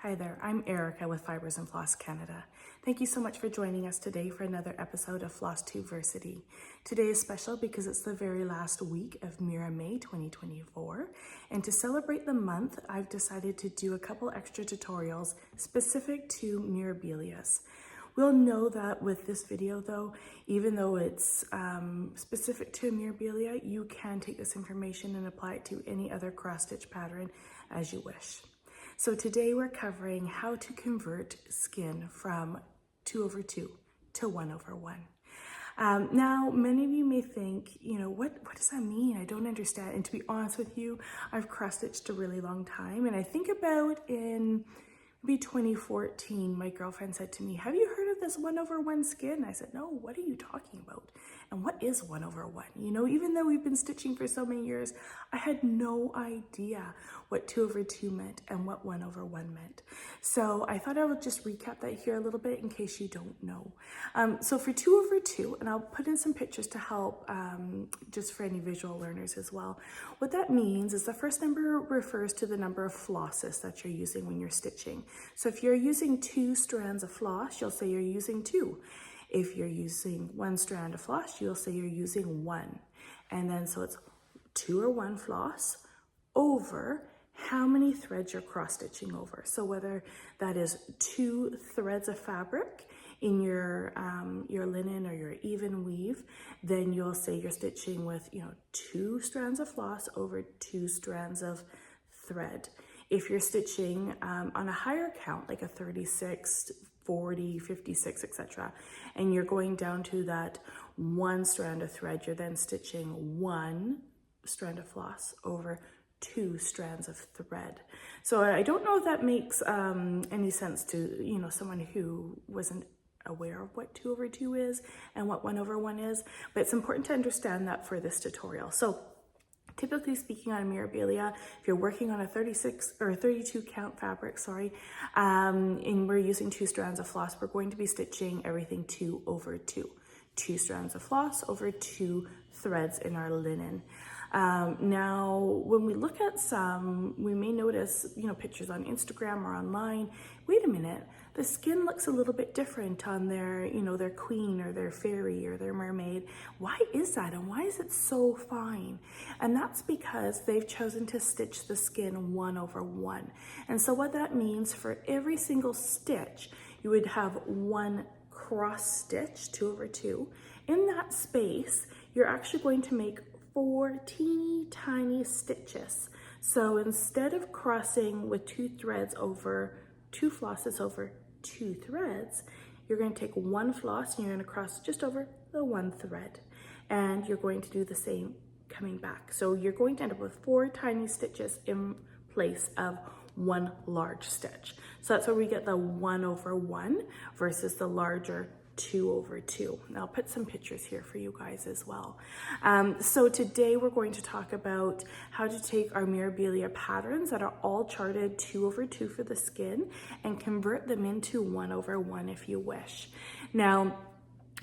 Hi there, I'm Erica with Fibers and Floss Canada. Thank you so much for joining us today for another episode of Flosstubeversity. Today is special because it's the very last week of MiraMay 2024, and to celebrate the month, I've decided to do a couple extra tutorials specific to Mirabilias. We'll know that with this video though, even though it's specific to Mirabilia, you can take this information and apply it to any other cross-stitch pattern as you wish. So today we're covering how to convert skin from 2/2 to 1/1. Now, many of you may think, what does that mean? I don't understand. And to be honest with you, I've cross-stitched a really long time. And I think about in maybe 2014, my girlfriend said to me, have you heard of this 1/1 skin? I said, no, what are you talking about? And what is 1/1? Even though we've been stitching for so many years, I had no idea what 2/2 meant and what 1/1 meant. So I thought I would just recap that here a little bit in case you don't know. So for 2/2, and I'll put in some pictures to help just for any visual learners as well. What that means is the first number refers to the number of flosses that you're using when you're stitching. So if you're using 2 strands of floss, you'll say you're using 2. If you're using 1 strand of floss, you'll say you're using 1. And then so it's 2 or 1 floss over how many threads you're cross-stitching over. So whether that is 2 threads of fabric in your linen or your even weave, then you'll say you're stitching with 2 strands of floss over 2 strands of thread. If you're stitching on a higher count, like a 36, 40, 56, etc., and you're going down to that 1 strand of thread, you're then stitching 1 strand of floss over 2 strands of thread. So I don't know if that makes any sense to someone who wasn't aware of what 2/2 is and what 1/1 is, but it's important to understand that for this tutorial. So typically speaking on Mirabilia, if you're working on a 36 or 32 count fabric, and we're using 2 strands of floss, we're going to be stitching everything 2/2. 2 strands of floss over 2 threads in our linen. Now, when we look at some, we may notice, pictures on Instagram or online, wait a minute, the skin looks a little bit different on their, their queen or their fairy or their mermaid. Why is that? And why is it so fine? And that's because they've chosen to stitch the skin 1/1. And so what that means, for every single stitch, you would have 1 cross stitch, 2/2. In that space, you're actually going to make 4 teeny tiny stitches. So instead of crossing with 2 threads over 2 flosses over 2 threads, you're going to take 1 floss and you're going to cross just over the 1 thread. And you're going to do the same coming back. So you're going to end up with 4 tiny stitches in place of 1 large stitch. So that's where we get the 1/1 versus the larger 2/2. Now I'll put some pictures here for you guys as well. So today we're going to talk about how to take our Mirabilia patterns that are all charted 2/2 for the skin and convert them into 1/1 if you wish. Now,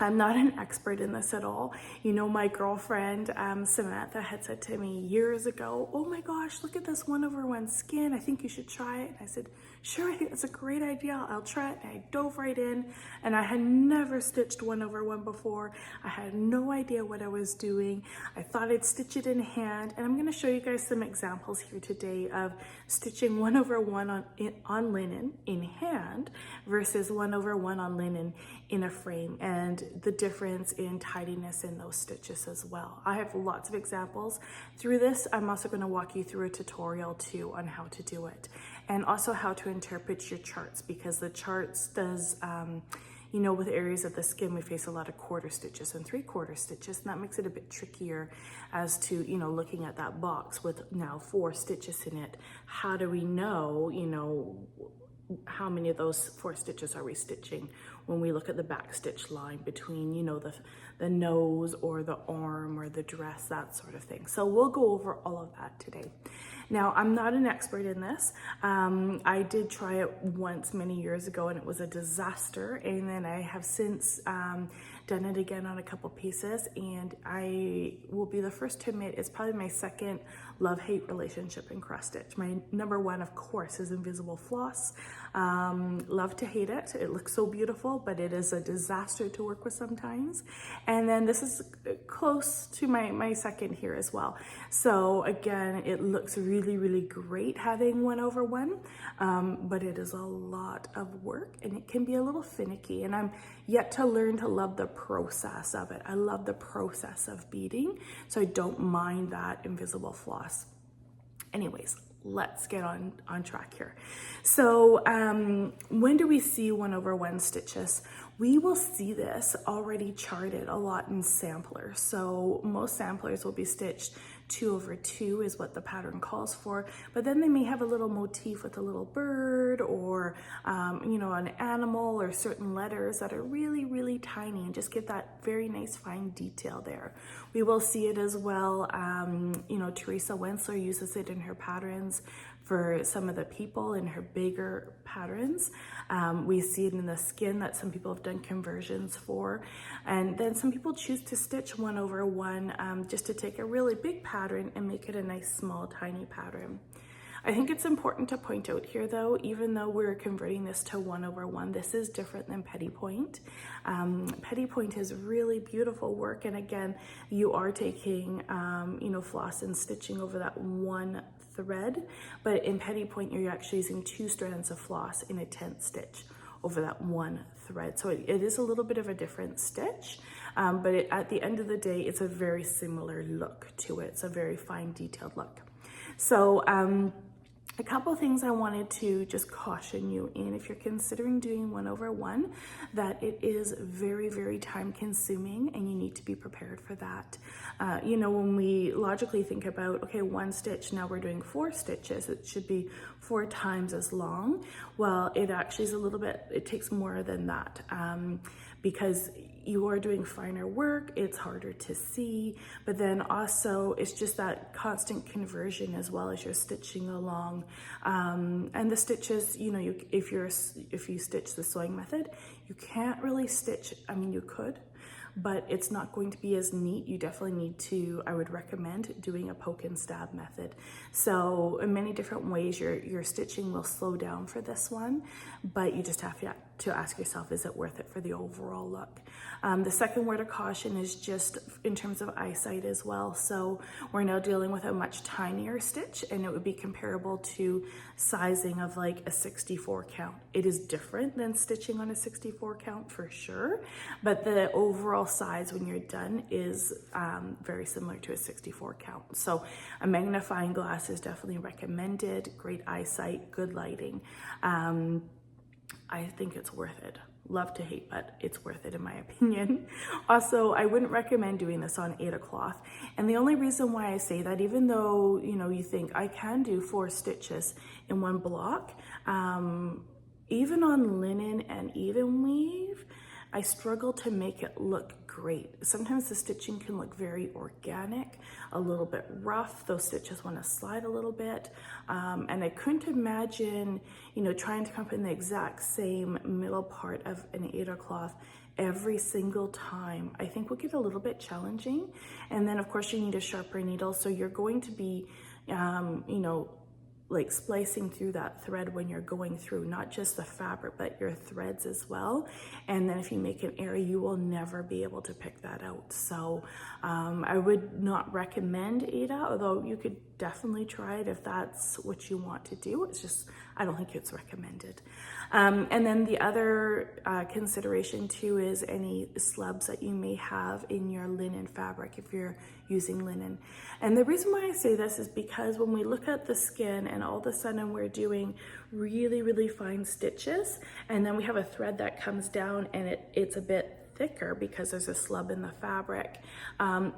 I'm not an expert in this at all. My girlfriend, Samantha, had said to me years ago, oh my gosh, look at this 1/1 skin. I think you should try it. And I said, sure, I think that's a great idea. I'll try it. And I dove right in, and I had never stitched 1/1 before. I had no idea what I was doing. I thought I'd stitch it in hand, and I'm going to show you guys some examples here today of stitching 1/1 on linen in hand versus 1/1 on linen in a frame, and the difference in tidiness in those stitches as well. I have lots of examples through this. I'm also going to walk you through a tutorial too on how to do it, and also how to interpret your charts, because the charts does with areas of the skin, we face a lot of 1/4 stitches and 3/4 stitches, and that makes it a bit trickier as to, looking at that box with now 4 stitches in it. How do we know, how many of those 4 stitches are we stitching when we look at the back stitch line between, the nose or the arm or the dress, that sort of thing. So we'll go over all of that today. Now, I'm not an expert in this. I did try it once many years ago and it was a disaster. And then I have since done it again on a couple pieces, and I will be the first to admit it's probably my second love-hate relationship in cross stitch. My number one, of course, is invisible floss. Love to hate it. It looks so beautiful, but it is a disaster to work with sometimes. And then this is close to my second here as well. So again, it looks really, really great having 1/1, but it is a lot of work and it can be a little finicky, and I'm yet to learn to love the process of it. I love the process of beading, so I don't mind that invisible floss. Anyways, let's get on track here. So when do we see 1/1 stitches? We will see this already charted a lot in samplers. So most samplers will be stitched 2/2 is what the pattern calls for, but then they may have a little motif with a little bird or you know, an animal or certain letters that are really, really tiny and just give that very nice fine detail there. We will see it as well. You know, Teresa Wensler uses it in her patterns for some of the people in her bigger patterns. We see it in the skin that some people have done conversions for. And then some people choose to stitch 1/1 just to take a really big pattern and make it a nice small tiny pattern. I think it's important to point out here though, even though we're converting this to 1/1, this is different than petit point. Petit point is really beautiful work, and again, you are taking you know, floss and stitching over that one thread, but in petit point you're actually using 2 strands of floss in a 10th stitch over that one thread. So it is a little bit of a different stitch, but at the end of the day, it's a very similar look to it. It's a very fine detailed look. So a couple things I wanted to just caution you in if you're considering doing 1/1, that it is very, very time consuming and you need to be prepared for that. You know, when we logically think about, okay, 1 stitch, now we're doing 4 stitches, it should be 4 times as long. Well, it actually is a little bit, it takes more than that because you are doing finer work, it's harder to see, but then also it's just that constant conversion as well as you're stitching along. And the stitches, you know, if you stitch the sewing method, you can't really stitch, I mean, you could, but it's not going to be as neat. You definitely need to, I would recommend doing a poke and stab method. So in many different ways, your stitching will slow down for this one, but you just have to ask yourself, is it worth it for the overall look? The second word of caution is just in terms of eyesight as well. So we're now dealing with a much tinier stitch, and it would be comparable to sizing of like a 64 count. It is different than stitching on a 64 count for sure, but the overall size when you're done is very similar to a 64 count. So a magnifying glass is definitely recommended. Great eyesight, good lighting. I think it's worth it. Love to hate, but it's worth it in my opinion. Also, I wouldn't recommend doing this on Aida cloth. And the only reason why I say that, even though, you know, you think I can do 4 stitches in one block, even on linen and even weave, I struggle to make it look great. Sometimes the stitching can look very organic, a little bit rough. Those stitches want to slide a little bit. And I couldn't imagine, you know, trying to come up in the exact same middle part of an Aida cloth every single time. I think will get a little bit challenging. And then of course you need a sharper needle. So you're going to be, you know, like splicing through that thread when you're going through, not just the fabric, but your threads as well. And then if you make an error, you will never be able to pick that out. So I would not recommend Aida, although you could definitely try it if that's what you want to do. It's just, I don't think it's recommended. And then the other consideration too is any slubs that you may have in your linen fabric if you're using linen. And the reason why I say this is because when we look at the skin and all of a sudden we're doing really, really fine stitches, and then we have a thread that comes down and it's a bit thicker because there's a slub in the fabric,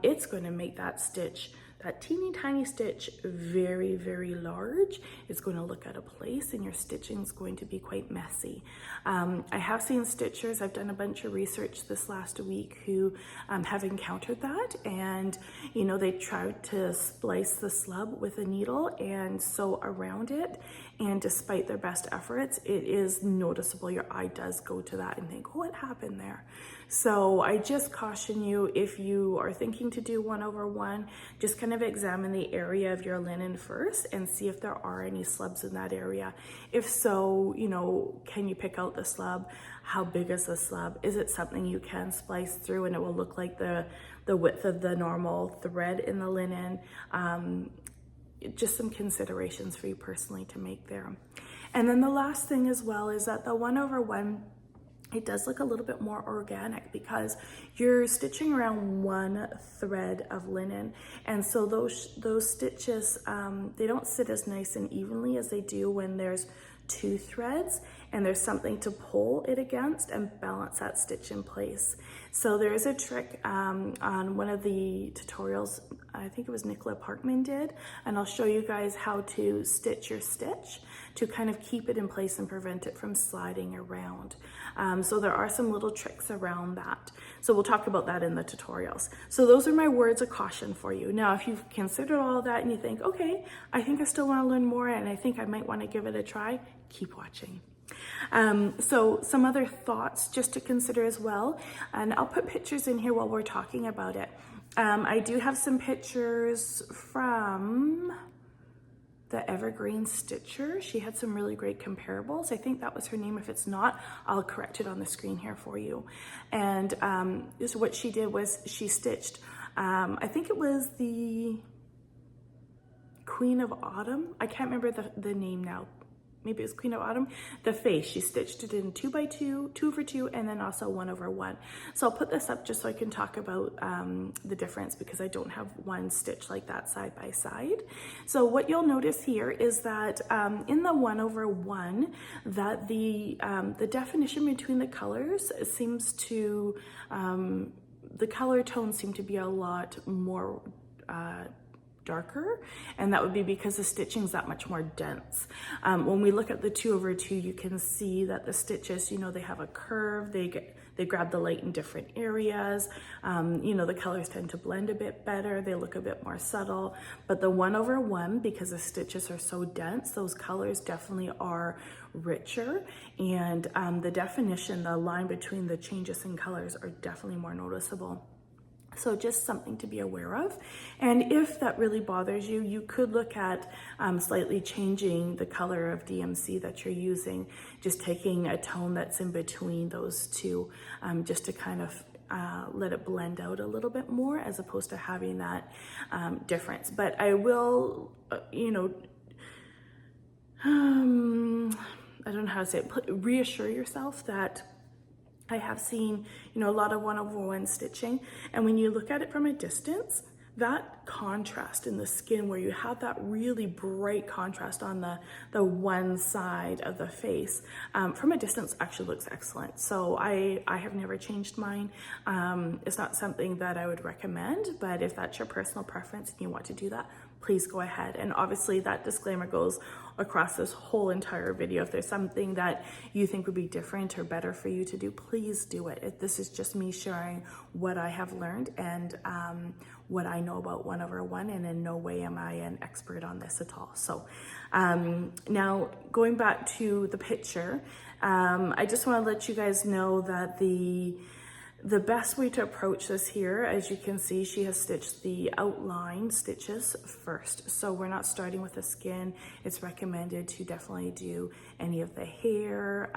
it's going to make that stitch, that teeny tiny stitch, very, very large. It's going to look out of place and your stitching is going to be quite messy. I have seen stitchers, I've done a bunch of research this last week, who have encountered that, and you know, they tried to splice the slub with a needle and sew around it, And despite their best efforts, it is noticeable. Your eye does go to that and think, oh, what happened there? So I just caution you, if you are thinking to do 1/1, just kind of examine the area of your linen first and see if there are any slubs in that area. If so, you know, can you pick out the slub? How big is the slub? Is it something you can splice through and it will look like the width of the normal thread in the linen? Just some considerations for you personally to make there. And then the last thing as well is that the 1/1, it does look a little bit more organic because you're stitching around one thread of linen. And so those stitches, they don't sit as nice and evenly as they do when there's two threads and there's something to pull it against and balance that stitch in place. So there is a trick on one of the tutorials, I think it was Nicola Parkman did, and I'll show you guys how to stitch your stitch to kind of keep it in place and prevent it from sliding around. So there are some little tricks around that. So we'll talk about that in the tutorials. So those are my words of caution for you. Now, if you've considered all that and you think, okay, I think I still want to learn more and I think I might want to give it a try, keep watching. So some other thoughts just to consider as well, and I'll put pictures in here while we're talking about it. I do have some pictures from the Evergreen Stitcher. She had some really great comparables. I think that was her name. If it's not, I'll correct it on the screen here for you. And so what she did was she stitched, I think it was the Queen of Autumn. I can't remember the name now. Maybe it was Queen of Autumn, the face. She stitched it in 2x2, 2/2, and then also 1/1. So I'll put this up just so I can talk about the difference because I don't have one stitch like that side by side. So what you'll notice here is that in the 1/1, that the definition between the colors seems to, the color tones seem to be a lot more darker, and that would be because the stitching is that much more dense. When we look at the 2/2, you can see that the stitches, you know, they have a curve, they grab the light in different areas. You know, the colors tend to blend a bit better, they look a bit more subtle. But the 1/1, because the stitches are so dense, those colors definitely are richer, and the definition, the line between the changes in colors are definitely more noticeable. So just something to be aware of. And if that really bothers you, you could look at slightly changing the color of DMC that you're using, just taking a tone that's in between those two, just to kind of let it blend out a little bit more as opposed to having that difference. But I will, you know, I don't know how to say it, reassure yourself that I have seen, you know, a lot of 1/1 stitching, and when you look at it from a distance, that contrast in the skin where you have that really bright contrast on the one side of the face, from a distance actually looks excellent. So I have never changed mine. It's not something that I would recommend, but if that's your personal preference and you want to do that, please go ahead. And obviously that disclaimer goes across this whole entire video. If there's something that you think would be different or better for you to do, please do it. This is just me sharing what I have learned and what I know about 1/1, and in no way am I an expert on this at all. So now going back to the picture, I just want to let you guys know that the best way to approach this here, as you can see, she has stitched the outline stitches first. So we're not starting with the skin. It's recommended to definitely do any of the hair,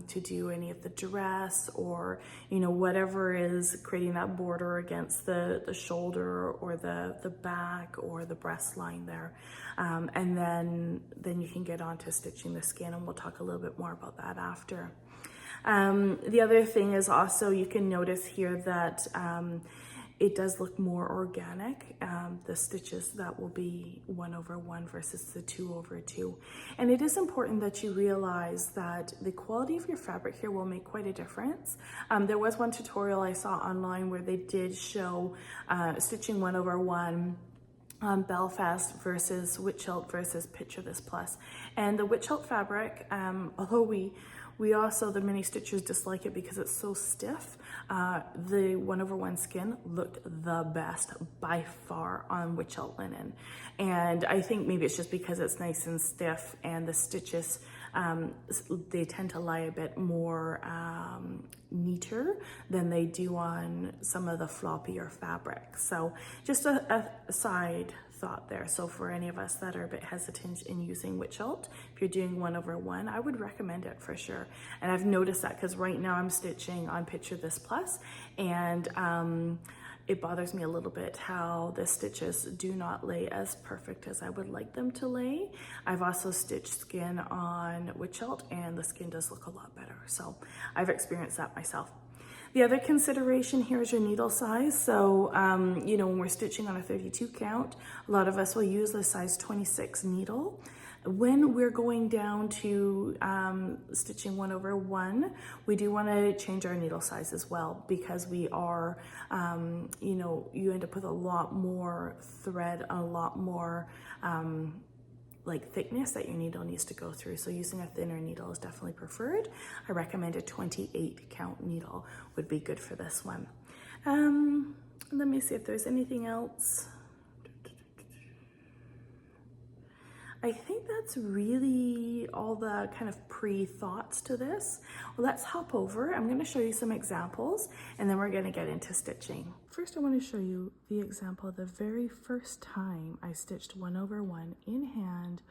to do any of the dress, or, you know, whatever is creating that border against the shoulder or the back or the breast line there. And then you can get on to stitching the skin, and we'll talk a little bit more about that after. The other thing is also, you can notice here that it does look more organic, the stitches that will be 1/1 versus the 2/2. And it is important that you realize that the quality of your fabric here will make quite a difference. There was one tutorial I saw online where they did show stitching 1/1 Belfast versus Wichelt versus Picture This Plus. And the Wichelt fabric, although we also, the mini stitchers dislike it because it's so stiff, the 1/1 skin looked the best by far on Wichelt linen. And I think maybe it's just because it's nice and stiff, and the stitches, they tend to lie a bit more neater than they do on some of the floppier fabrics. So just a side thought there. So for any of us that are a bit hesitant in using Wichelt, if you're doing 1/1, I would recommend it for sure. And I've noticed that because right now I'm stitching on Picture This Plus, and it bothers me a little bit how the stitches do not lay as perfect as I would like them to lay. I've also stitched skin on Wichelt, and the skin does look a lot better. So I've experienced that myself. The other consideration here is your needle size. So, you know, when we're stitching on a 32 count, a lot of us will use the size 26 needle. When we're going down to stitching 1/1, we do want to change our needle size as well, because we are, you know, you end up with a lot more thread, a lot more like thickness that your needle needs to go through. So using a thinner needle is definitely preferred. I recommend a 28 count needle would be good for this one. Let me see if there's anything else. I think that's really all the kind of pre-thoughts to this. Well, let's hop over. I'm going to show you some examples, and then we're going to get into stitching. First, I want to show you the example the very first time I stitched 1/1 in hand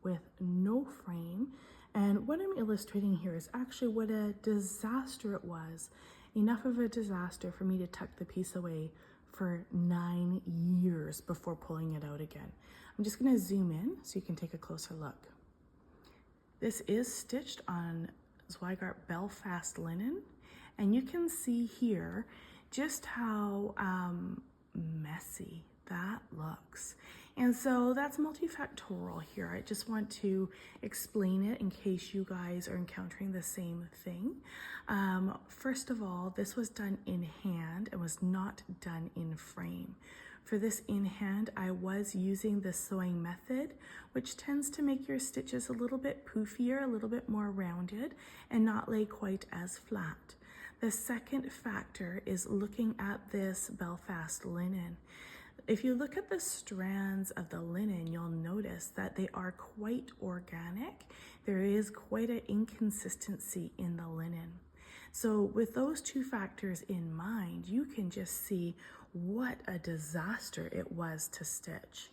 with no frame. And what I'm illustrating here is actually what a disaster it was. Enough of a disaster for me to tuck the piece away for 9 years before pulling it out again. I'm just going to zoom in so you can take a closer look. This is stitched on Zweigart Belfast linen, and you can see here just how messy that looks. And so that's multifactorial here. I just want to explain it in case you guys are encountering the same thing. First of all, this was done in hand and was not done in frame. For this in hand, I was using the sewing method, which tends to make your stitches a little bit poofier, a little bit more rounded, and not lay quite as flat. The second factor is looking at this Belfast linen. If you look at the strands of the linen, you'll notice that they are quite organic. There is quite an inconsistency in the linen. So with those two factors in mind, you can just see what a disaster it was to stitch.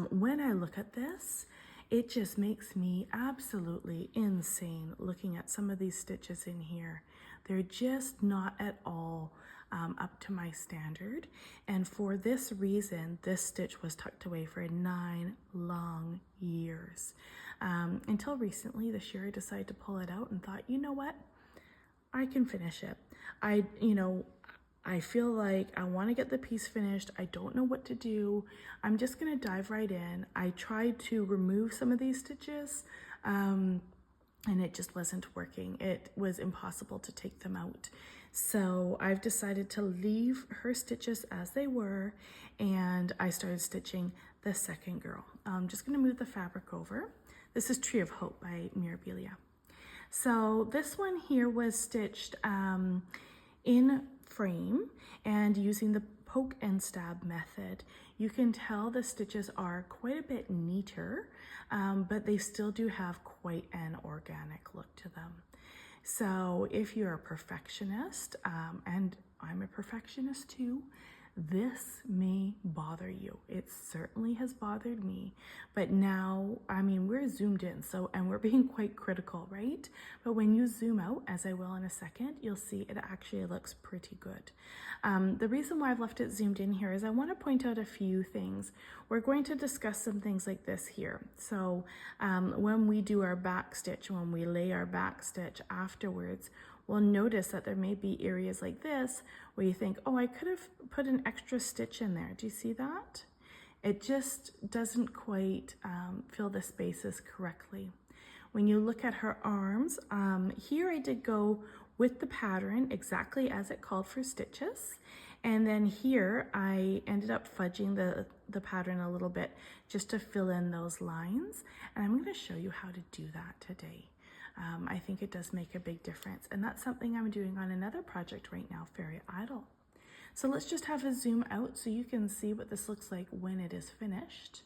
When I look at this, it just makes me absolutely insane looking at some of these stitches in here. They're just not at all up to my standard. And for this reason, this stitch was tucked away for 9 long years. Until recently, this year I decided to pull it out and thought, you know what? I can finish it. I feel like I want to get the piece finished. I don't know what to do. I'm just going to dive right in. I tried to remove some of these stitches and it just wasn't working. It was impossible to take them out. So I've decided to leave her stitches as they were, and I started stitching the second girl. I'm just going to move the fabric over. This is Tree of Hope by Mirabilia. So this one here was stitched in frame and using the poke and stab method. You can tell the stitches are quite a bit neater, but they still do have quite an organic look to them. So if you're a perfectionist, and I'm a perfectionist too, this may bother you. It certainly has bothered me, but now, I mean, we're zoomed in, and we're being quite critical, right? But when you zoom out, as I will in a second, you'll see it actually looks pretty good. The reason why I've left it zoomed in here is I want to point out a few things. We're going to discuss some things like this here. So when we do our back stitch, when we lay our back stitch afterwards, we'll notice that there may be areas like this where you think, oh, I could have put an extra stitch in there. Do you see that? It just doesn't quite fill the spaces correctly. When you look at her arms, here I did go with the pattern exactly as it called for stitches. And then here I ended up fudging the pattern a little bit just to fill in those lines. And I'm going to show you how to do that today. I think it does make a big difference. And that's something I'm doing on another project right now, Fairy Idol. So let's just have a zoom out so you can see what this looks like when it is finished.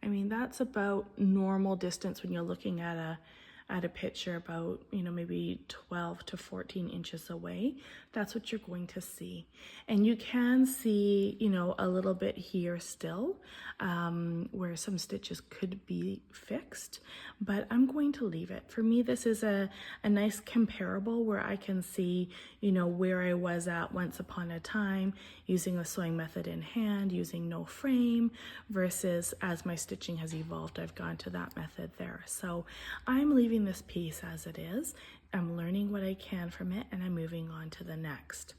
I mean, that's about normal distance when you're looking at a picture, about, you know, maybe 12 to 14 inches away. That's what you're going to see. And you can see, you know, a little bit here still where some stitches could be fixed, but I'm going to leave it. For me, this is a nice comparable where I can see, you know, where I was at once upon a time using the sewing method in hand, using no frame, versus as my stitching has evolved, I've gone to that method there. So I'm leaving this piece as it is. I'm learning what I can from it, and I'm moving on to the next.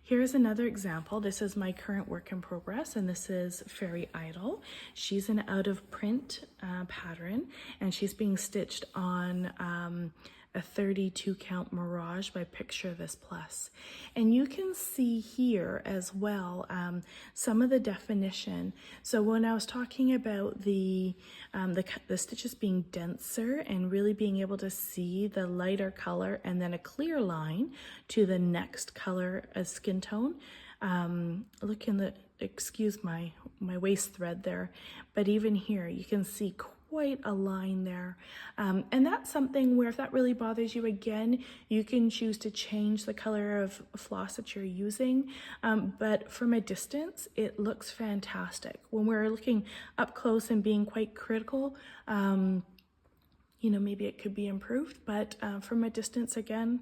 Here's another example. This is my current work in progress, and this is Fairy Idol. She's an out of print pattern, and she's being stitched on a 32 count Mirage by Picture This Plus. And you can see here as well some of the definition. So when I was talking about the stitches being denser and really being able to see the lighter color and then a clear line to the next color as skin tone, look in the, excuse my waist thread there, but even here you can see quite a line there. And that's something where if that really bothers you, again, you can choose to change the color of floss that you're using. But from a distance, it looks fantastic. When we're looking up close and being quite critical, you know, maybe it could be improved, but from a distance, again,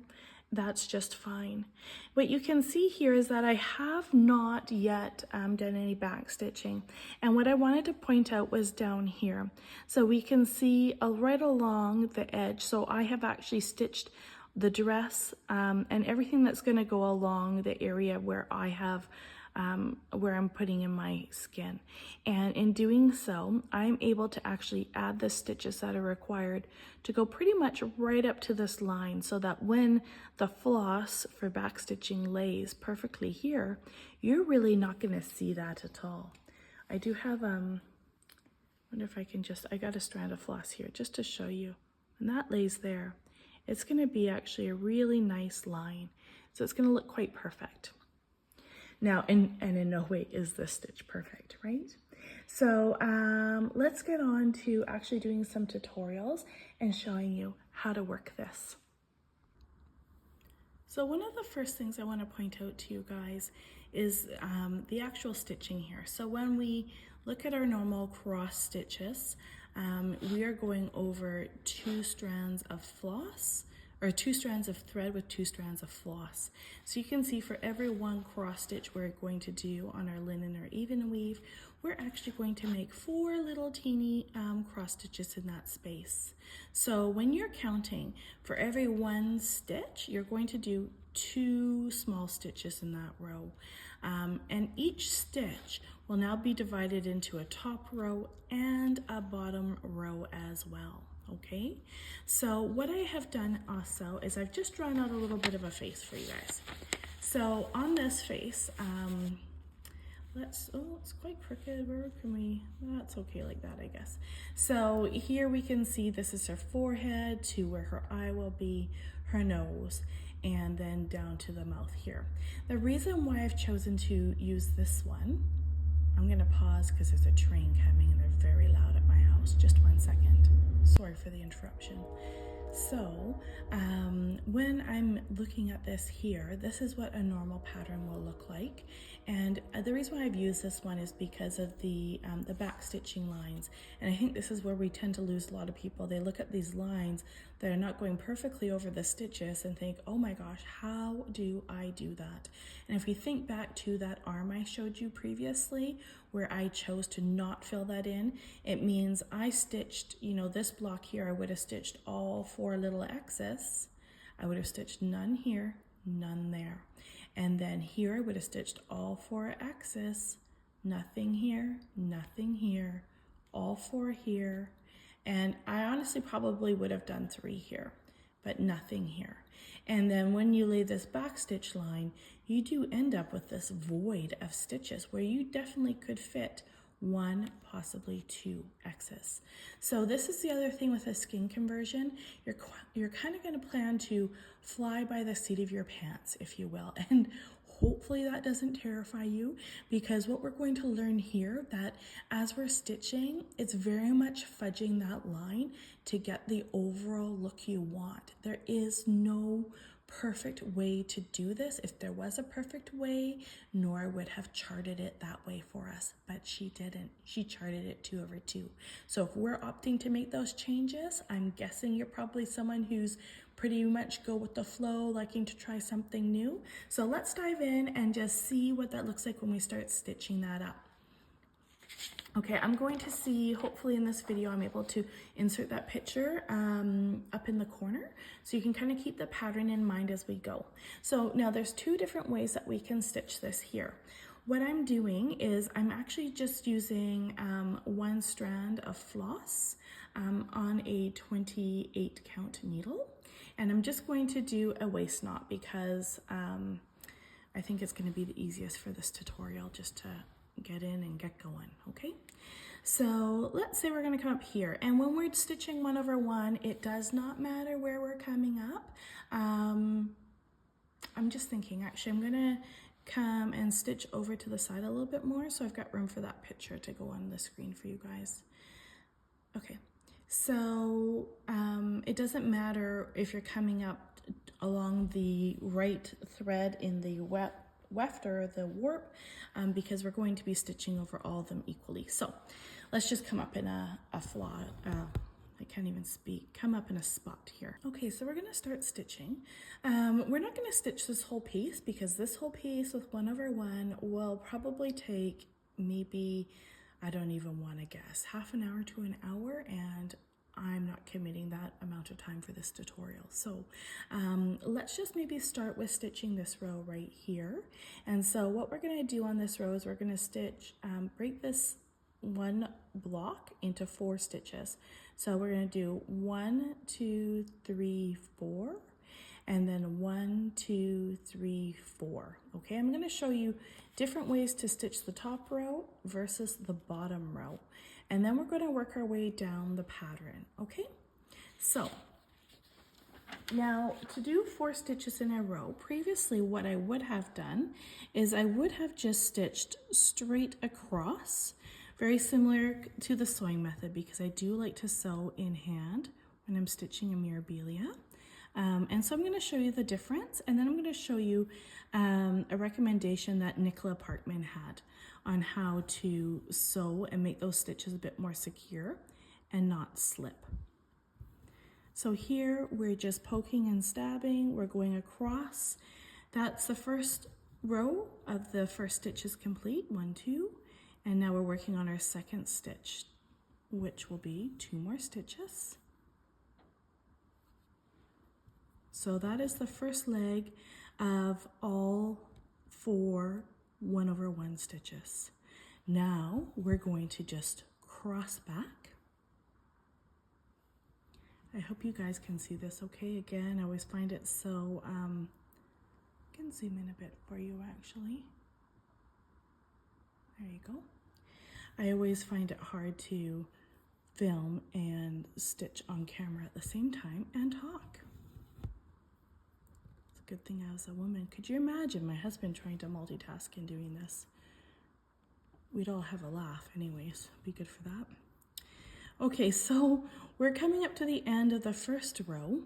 that's just fine. What you can see here is that I have not yet done any back stitching. And what I wanted to point out was down here. So we can see right along the edge. So I have actually stitched the dress and everything that's gonna go along the area where I have where I'm putting in my skin. And in doing so, I'm able to actually add the stitches that are required to go pretty much right up to this line, so that when the floss for back stitching lays perfectly here, you're really not going to see that at all. I do have, wonder if I can just, I got a strand of floss here just to show you, and that lays there. It's going to be actually a really nice line, so it's going to look quite perfect. Now, and in no way is this stitch perfect, right? So let's get on to actually doing some tutorials and showing you how to work this. So one of the first things I want to point out to you guys is the actual stitching here. So when we look at our normal cross stitches, we are going over 2 strands of floss, or 2 strands of thread with 2 strands of floss. So you can see for every 1 cross stitch we're going to do on our linen or even weave, we're actually going to make 4 little teeny cross stitches in that space. So when you're counting, for every 1 stitch, you're going to do 2 small stitches in that row. And each stitch will now be divided into a top row and a bottom row as well. Okay, so what I have done also is I've just drawn out a little bit of a face for you guys. So on this face, it's quite crooked. Where can we, that's okay like that, I guess. So here we can see this is her forehead to where her eye will be, her nose, and then down to the mouth here. The reason why I've chosen to use this one, I'm gonna pause because there's a train coming and they're very loud at my house. Just 1 second. Sorry for the interruption. So when I'm looking at this here, this is what a normal pattern will look like. And the reason why I've used this one is because of the back stitching lines. And I think this is where we tend to lose a lot of people. They look at these lines that are not going perfectly over the stitches and think, oh my gosh, how do I do that? And if we think back to that arm I showed you previously, where I chose to not fill that in, it means I stitched, you know, this block here, I would have stitched all 4 little X's. I would have stitched none here, none there. And then here I would have stitched all 4 X's, nothing here, all 4 here. And I honestly probably would have done 3 here. but nothing here. And then when you lay this back stitch line, you do end up with this void of stitches where you definitely could fit 1, possibly 2 X's. So this is the other thing with a skin conversion. You're kind of going to plan to fly by the seat of your pants, if you will, and hopefully that doesn't terrify you, because what we're going to learn here, that as we're stitching, it's very much fudging that line to get the overall look you want. There is no perfect way to do this. If there was a perfect way, Nora would have charted it that way for us, but she didn't. She charted it 2/2. So if we're opting to make those changes, I'm guessing you're probably someone who's pretty much go with the flow, liking to try something new. So let's dive in and just see what that looks like when we start stitching that up. Okay, I'm going to see, hopefully in this video, I'm able to insert that picture up in the corner so you can kind of keep the pattern in mind as we go. So now there's 2 different ways that we can stitch this here. What I'm doing is I'm actually just using 1 strand of floss on a 28 count needle. And I'm just going to do a waist knot because I think it's going to be the easiest for this tutorial, just to get in and get going. Okay, so let's say we're going to come up here, and when we're stitching 1/1, it does not matter where we're coming up. I'm just thinking, actually I'm going to come and stitch over to the side a little bit more so I've got room for that picture to go on the screen for you guys. Okay, so it doesn't matter if you're coming up along the right thread in the weft or the warp, because we're going to be stitching over all of them equally. So let's just come up in a flaw. I can't even speak. Come up in a spot here. Okay, so we're going to start stitching. We're not going to stitch this whole piece because this whole piece with 1/1 will probably take maybe, I don't even want to guess, half an hour to an hour, and I'm not committing that amount of time for this tutorial. So let's just maybe start with stitching this row right here. And so what we're going to do on this row is we're going to stitch, break this 1 block into 4 stitches. So we're going to do 1, 2, 3, 4, and then 1, 2, 3, 4. Okay, I'm going to show you different ways to stitch the top row versus the bottom row. And then we're going to work our way down the pattern, okay? So now to do 4 stitches in a row, previously what I would have done is I would have just stitched straight across, very similar to the sewing method, because I do like to sew in hand when I'm stitching a Mirabilia. And so I'm going to show you the difference, and then I'm going to show you a recommendation that Nicola Parkman had on how to sew and make those stitches a bit more secure and not slip. So here we're just poking and stabbing, we're going across. That's the first row of the first stitch is complete, 1, 2, and now we're working on our second stitch, which will be 2 more stitches. So that is the first leg of all 4 1/1 stitches. Now we're going to just cross back. I hope you guys can see this okay. Again, I always find it so, I can zoom in a bit for you actually. There you go. I always find it hard to film and stitch on camera at the same time and talk. Good thing I was a woman. Could you imagine my husband trying to multitask and doing this? We'd all have a laugh anyways. Be good for that. Okay, so we're coming up to the end of the first row.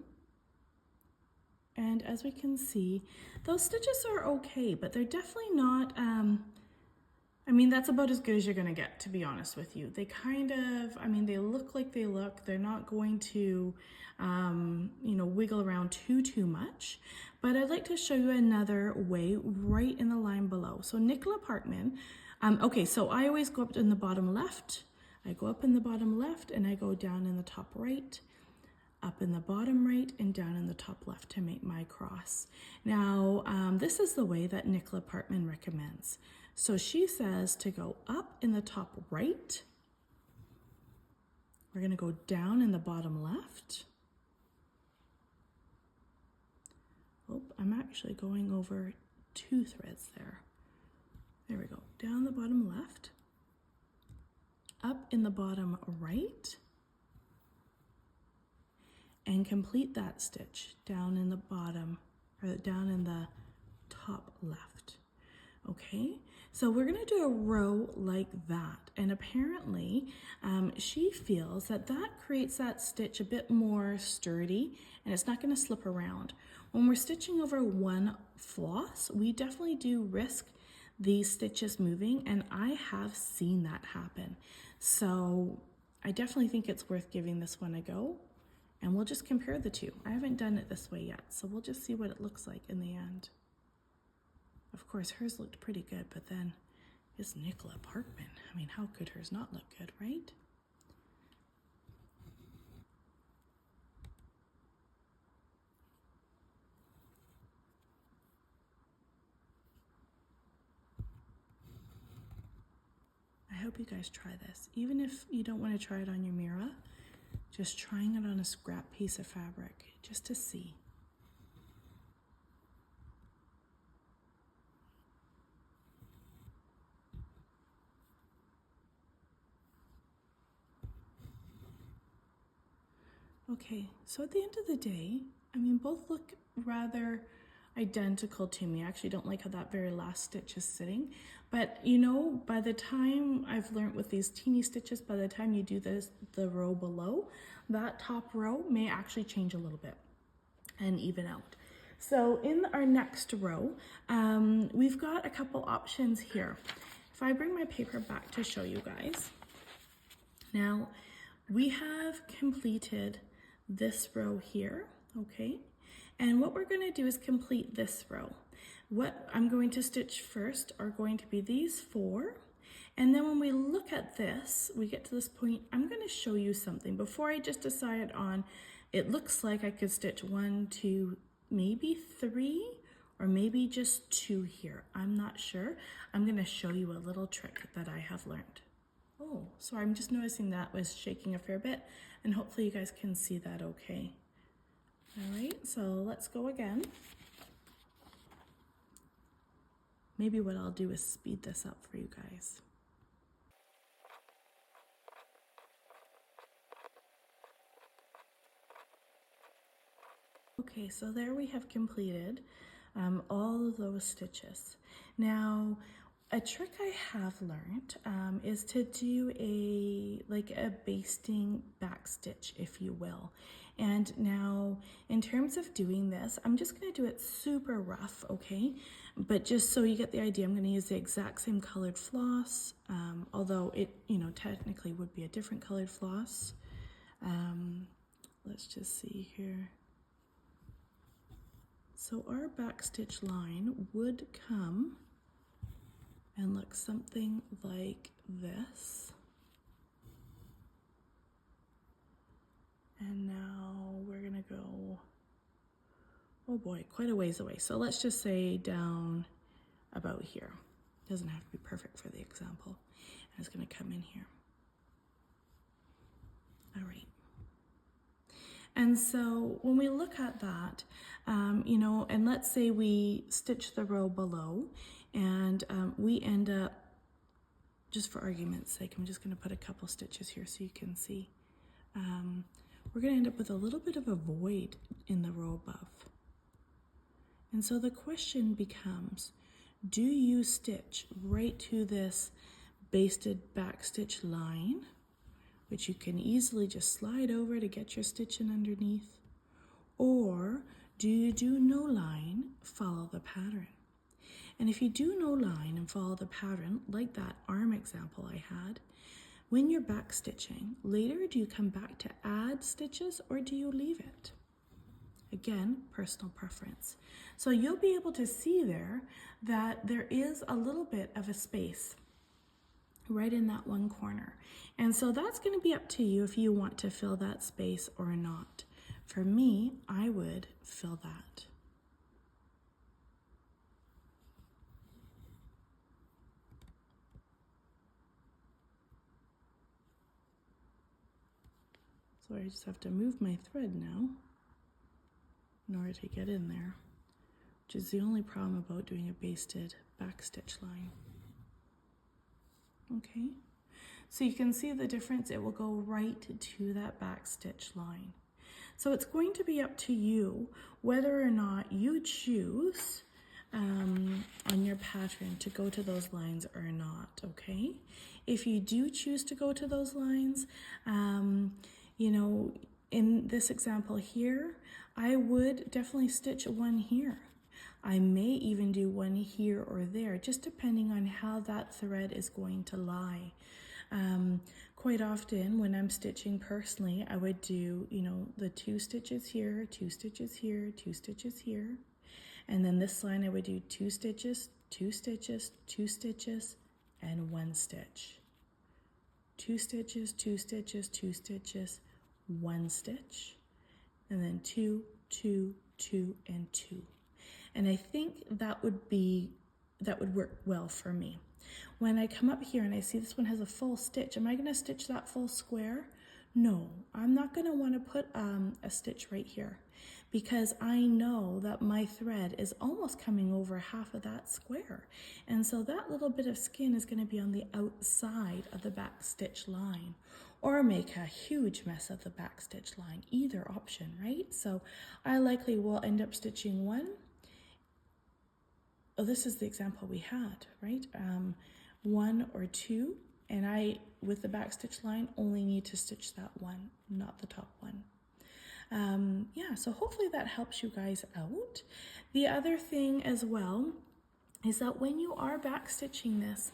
And as we can see, those stitches are okay, but they're definitely not, I mean, that's about as good as you're gonna get, to be honest with you. They kind of, I mean, they look like they look. They're not going to, you know, wiggle around too much. But I'd like to show you another way right in the line below. So Nicola Parkman, okay, so I always go up in the bottom left. I go up in the bottom left and I go down in the top right, up in the bottom right and down in the top left to make my cross. Now, this is the way that Nicola Parkman recommends. So she says to go up in the top right. We're going to go down in the bottom left. I'm actually going over 2 threads there. There we go. Down the bottom left, up in the bottom right, and complete that stitch down in the bottom, or down in the top left. Okay, so we're gonna do a row like that, and apparently she feels that that creates that stitch a bit more sturdy and it's not gonna slip around. When we're stitching over one floss, we definitely do risk these stitches moving, and I have seen that happen. So I definitely think it's worth giving this one a go, and we'll just compare the two. I haven't done it this way yet, so we'll just see what it looks like in the end. Of course, hers looked pretty good, but then it's Nicola Parkman. I mean, how could hers not look good, right? I hope you guys try this. Even if you don't want to try it on your Mira, just trying it on a scrap piece of fabric, just to see. Okay, so at the end of the day, I mean, both look rather identical to me. I actually don't like how that very last stitch is sitting, but you know, by the time I've learned with these teeny stitches, by the time you do this, the row below, that top row may actually change a little bit and even out. So in our next row, we've got a couple options here. If I bring my paper back to show you guys, now we have completed this row here, okay? And what we're gonna do is complete this row. What I'm going to stitch first are going to be these 4. And then when we look at this, we get to this point, I'm gonna show you something before I just decide on, it looks like I could stitch 1, 2, maybe 3, or maybe just 2 here. I'm not sure. I'm gonna show you a little trick that I have learned. Oh, sorry, I'm just noticing that was shaking a fair bit, and hopefully you guys can see that okay. All right, so let's go again. Maybe what I'll do is speed this up for you guys. Okay, so there we have completed all of those stitches. Now, a trick I have learned is to do a basting back stitch, if you will. And now, in terms of doing this, I'm just gonna do it super rough, okay? But just so you get the idea, I'm gonna use the exact same colored floss, although it, you know, technically would be a different colored floss. Let's just see here. So our back stitch line would come and look something like this. And now we're gonna go, oh boy, quite a ways away. So let's just say down about here. Doesn't have to be perfect for the example. And it's gonna come in here. All right. And so when we look at that, you know, and let's say we stitch the row below and we end up, just for argument's sake, I'm just gonna put a couple stitches here so you can see. We're gonna end up with a little bit of a void in the row above. And so the question becomes, do you stitch right to this basted back stitch line, which you can easily just slide over to get your stitch in underneath? Or do you do no line, follow the pattern? And if you do no line and follow the pattern, like that arm example I had, when you're back stitching, later do you come back to add stitches or do you leave it? Again, personal preference. So you'll be able to see there that there is a little bit of a space right in that one corner. And so that's going to be up to you if you want to fill that space or not. For me, I would fill that. So I just have to move my thread now in order to get in there. which is the only problem about doing a basted back stitch line. Okay, so you can see the difference. It will go right to that back stitch line. So it's going to be up to you whether or not you choose on your pattern to go to those lines or not, okay? If you do choose to go to those lines, you know, in this example here, I would definitely stitch one here. I may even do one here or there, just depending on how that thread is going to lie. Quite often when I'm stitching personally, I would do, you know, the 2 stitches here, 2 stitches here, 2 stitches here. And then this line I would do 2 stitches, 2 stitches, 2 stitches, and 1 stitch. 2 stitches, 2 stitches, 2 stitches, 1 stitch. And then 2, 2, 2, and 2. And I think that would work well for me. When I come up here and I see this one has a full stitch, am I going to stitch that full square? No, I'm not going to want to put a stitch right here, because I know that my thread is almost coming over half of that square. And so that little bit of skin is going to be on the outside of the back stitch line, or make a huge mess of the back stitch line, either option, right? So I likely will end up stitching one. Oh, this is the example we had, right? 1 or 2, and I, with the back stitch line, only need to stitch that one, not the top one. Yeah, so hopefully that helps you guys out. The other thing as well is that when you are back stitching this,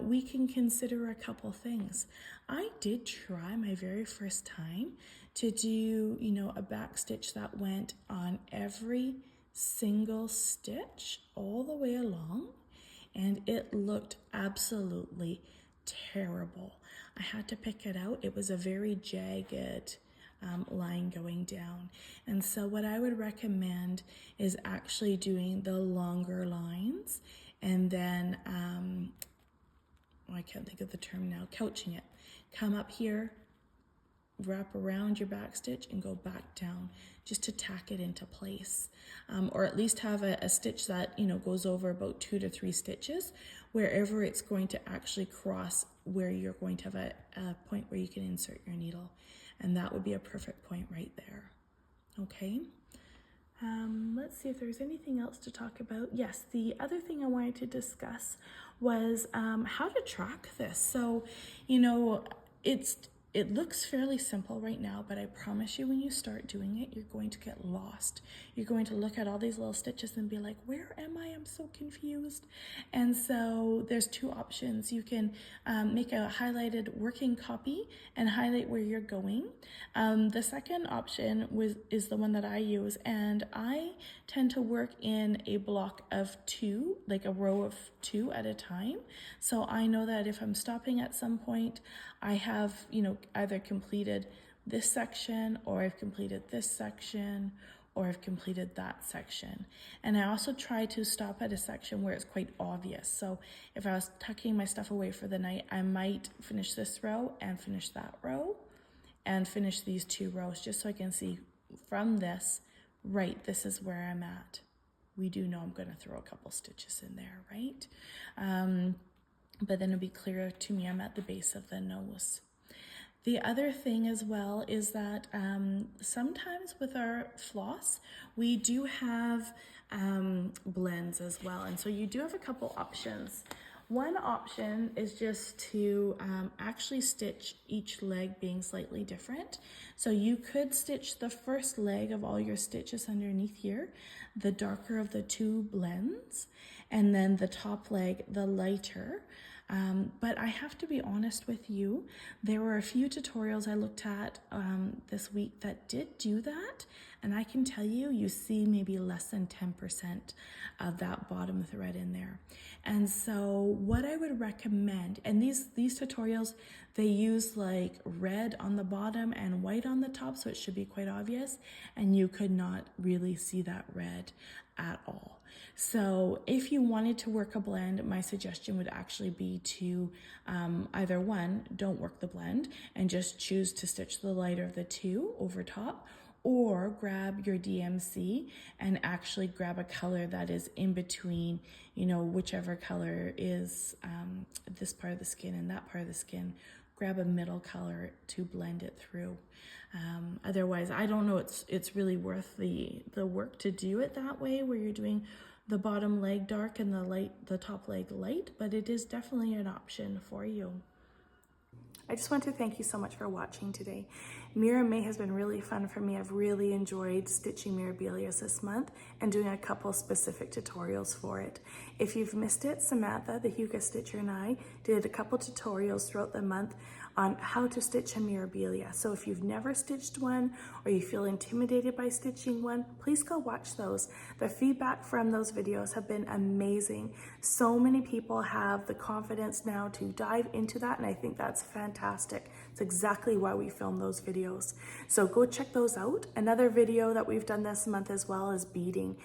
we can consider a couple things. I did try my very first time to do, you know, a back stitch that went on every single stitch all the way along, and it looked absolutely terrible. I had to pick it out. It was a very jagged line going down. And so what I would recommend is actually doing the longer lines and then, I can't think of the term now, couching it. Come up here, wrap around your back stitch and go back down just to tack it into place. Or at least have a stitch that, you know, goes over about 2 to 3 stitches, wherever it's going to actually cross where you're going to have a point where you can insert your needle. And that would be a perfect point right there. Okay. Let's see if there's anything else to talk about. Yes, the other thing I wanted to discuss was how to track this. So, you know, it looks fairly simple right now, but I promise you when you start doing it, you're going to get lost. You're going to look at all these little stitches and be like, where am I? I'm so confused. And so there's 2 options. You can make a highlighted working copy and highlight where you're going. The second option is the one that I use, and I tend to work in a block of 2, like a row of 2 at a time. So I know that if I'm stopping at some point, I have, you know, either completed this section, or I've completed this section, or I've completed that section. And I also try to stop at a section where it's quite obvious. So if I was tucking my stuff away for the night, I might finish this row and finish that row and finish these 2 rows, just so I can see from this, right, this is where I'm at. We do know I'm going to throw a couple stitches in there, right? But then it'll be clear to me I'm at the base of the nose. The other thing as well is that sometimes with our floss, we do have blends as well. And so you do have a couple options. One option is just to actually stitch each leg being slightly different. So you could stitch the first leg of all your stitches underneath here, the darker of the 2 blends, and then the top leg, the lighter. But I have to be honest with you, there were a few tutorials I looked at this week that did do that, and I can tell you, you see maybe less than 10% of that bottom thread in there. And so what I would recommend, and these tutorials, they use like red on the bottom and white on the top, so it should be quite obvious, and you could not really see that red at all. So if you wanted to work a blend, my suggestion would actually be to either one, don't work the blend and just choose to stitch the lighter of the 2 over top, or grab your DMC and actually grab a color that is in between, you know, whichever color is this part of the skin and that part of the skin. Grab a middle color to blend it through. Otherwise, I don't know, it's really worth the work to do it that way, where you're doing the bottom leg dark and the top leg light, but it is definitely an option for you. I just want to thank you so much for watching today. MiraMay has been really fun for me. I've really enjoyed stitching Mirabilias this month and doing a couple specific tutorials for it. If you've missed it, Samantha, the Huga Stitcher, and I did a couple tutorials throughout the month on how to stitch a Mirabilia. So if you've never stitched one or you feel intimidated by stitching one, please go watch those. The feedback from those videos have been amazing. So many people have the confidence now to dive into that, and I think that's fantastic. It's exactly why we film those videos. So go check those out. Another video that we've done this month as well is beading.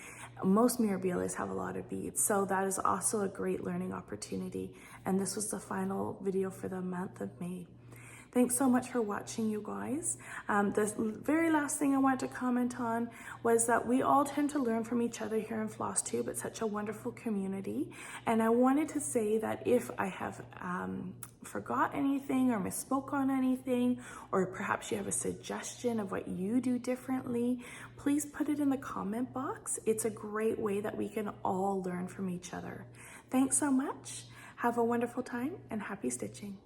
Most Mirabilias have a lot of beads, so that is also a great learning opportunity. And this was the final video for the month of May. Thanks so much for watching, you guys. The very last thing I wanted to comment on was that we all tend to learn from each other here in Flosstube. It's such a wonderful community. And I wanted to say that if I have forgot anything or misspoke on anything, or perhaps you have a suggestion of what you do differently, please put it in the comment box. It's a great way that we can all learn from each other. Thanks so much. Have a wonderful time and happy stitching.